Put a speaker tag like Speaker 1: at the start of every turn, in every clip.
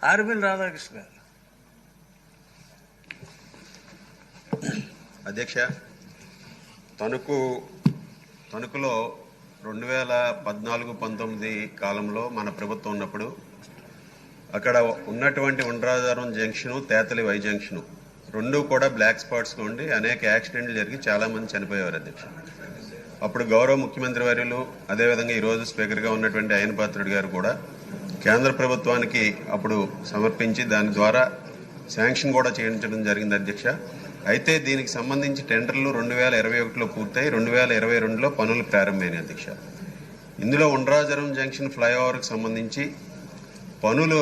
Speaker 1: ఆర్బిల్ రాధాకృష్ణ గారు.
Speaker 2: అధ్యక్ష, తణుకులో 2014-19 కాలంలో మన ప్రభుత్వం ఉన్నప్పుడు అక్కడ ఉన్నటువంటి Undrajavaram junction, Tetali Y junction రెండూ కూడా బ్లాక్ స్పాట్స్గా ఉండి అనేక యాక్సిడెంట్లు జరిగి చాలామంది చనిపోయేవారు అధ్యక్ష. అప్పుడు గౌరవ ముఖ్యమంత్రి వర్యులు, అదేవిధంగా ఈరోజు స్పీకర్గా ఉన్నటువంటి అయ్యన్ పాత్రుడు గారు కూడా కేంద్ర ప్రభుత్వానికి అప్పుడు సమర్పించి దాని ద్వారా శాంక్షన్ కూడా చేయించడం జరిగింది అధ్యక్ష. అయితే దీనికి సంబంధించి టెండర్లు 2021లో పూర్తయి 2022లో పనులు ప్రారంభమైనాయి అధ్యక్ష. ఇందులో ఉండ్రాజవరం జంక్షన్ ఫ్లైఓవర్కి సంబంధించి పనులు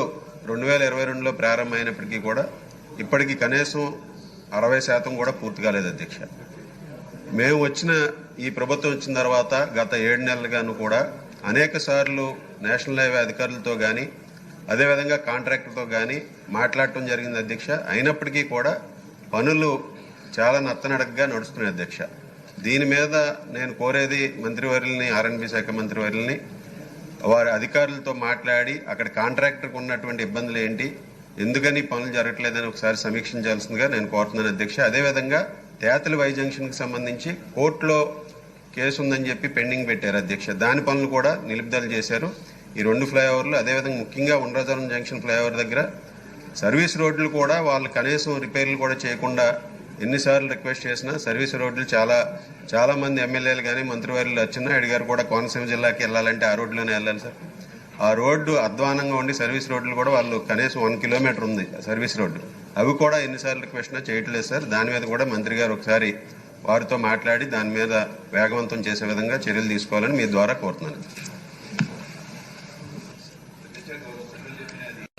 Speaker 2: 2022లో ప్రారంభమైనప్పటికీ కూడా ఇప్పటికీ కనీసం 60% కూడా పూర్తి కాలేదు అధ్యక్ష. మేము ఈ ప్రభుత్వం వచ్చిన తర్వాత గత 7 నెలలుగాను కూడా అనేక సార్లు నేషనల్ హైవే అధికారులతో కానీ అదేవిధంగా కాంట్రాక్టర్తో కానీ మాట్లాడటం జరిగింది అధ్యక్ష. అయినప్పటికీ కూడా పనులు చాలా నత్తనడకగా నడుస్తున్నాయి అధ్యక్ష. దీని మీద నేను కోరేది మంత్రివర్యుల్ని, ఆర్ఎండ్బి శాఖ మంత్రివర్యుల్ని, వారి అధికారులతో మాట్లాడి అక్కడ కాంట్రాక్టర్కి ఉన్నటువంటి ఇబ్బందులు ఏంటి, ఎందుకని పనులు జరగట్లేదని ఒకసారి సమీక్షించాల్సిందిగా నేను కోరుతున్నాను అధ్యక్ష. అదేవిధంగా తేతలి వై జంక్షన్కి సంబంధించి కోర్టులో కేసు ఉందని చెప్పి పెండింగ్ పెట్టారు అధ్యక్ష. దాని పనులు కూడా నిలుపుదల చేశారు. ఈ 2 ఫ్లైఓవర్లు, అదేవిధంగా ముఖ్యంగా ఉండ్రాజవరం జంక్షన్ ఫ్లైఓవర్ దగ్గర సర్వీస్ రోడ్లు కూడా వాళ్ళు కనీసం రిపేర్లు కూడా చేయకుండా ఎన్నిసార్లు రిక్వెస్ట్ చేసినా సర్వీస్ రోడ్లు చాలా మంది ఎమ్మెల్యేలు కానీ మంత్రివర్యులు అచ్చెన్నాయుడు గారు కూడా కోనసీమ జిల్లాకి వెళ్ళాలంటే ఆ రోడ్లోనే వెళ్ళాలి సార్. ఆ రోడ్డు అధ్వానంగా ఉండి సర్వీస్ రోడ్లు కూడా వాళ్ళు కనీసం 1 కిలోమీటర్ ఉంది సర్వీస్ రోడ్డు, అవి కూడా ఎన్నిసార్లు రిక్వెస్ట్ చేయట్లేదు సార్. దాని మీద కూడా మంత్రి గారు ఒకసారి వారితో మాట్లాడి దాని మీద వేగవంతం చేసే విధంగా చర్యలు తీసుకోవాలని మీ ద్వారా కోరుతున్నాను.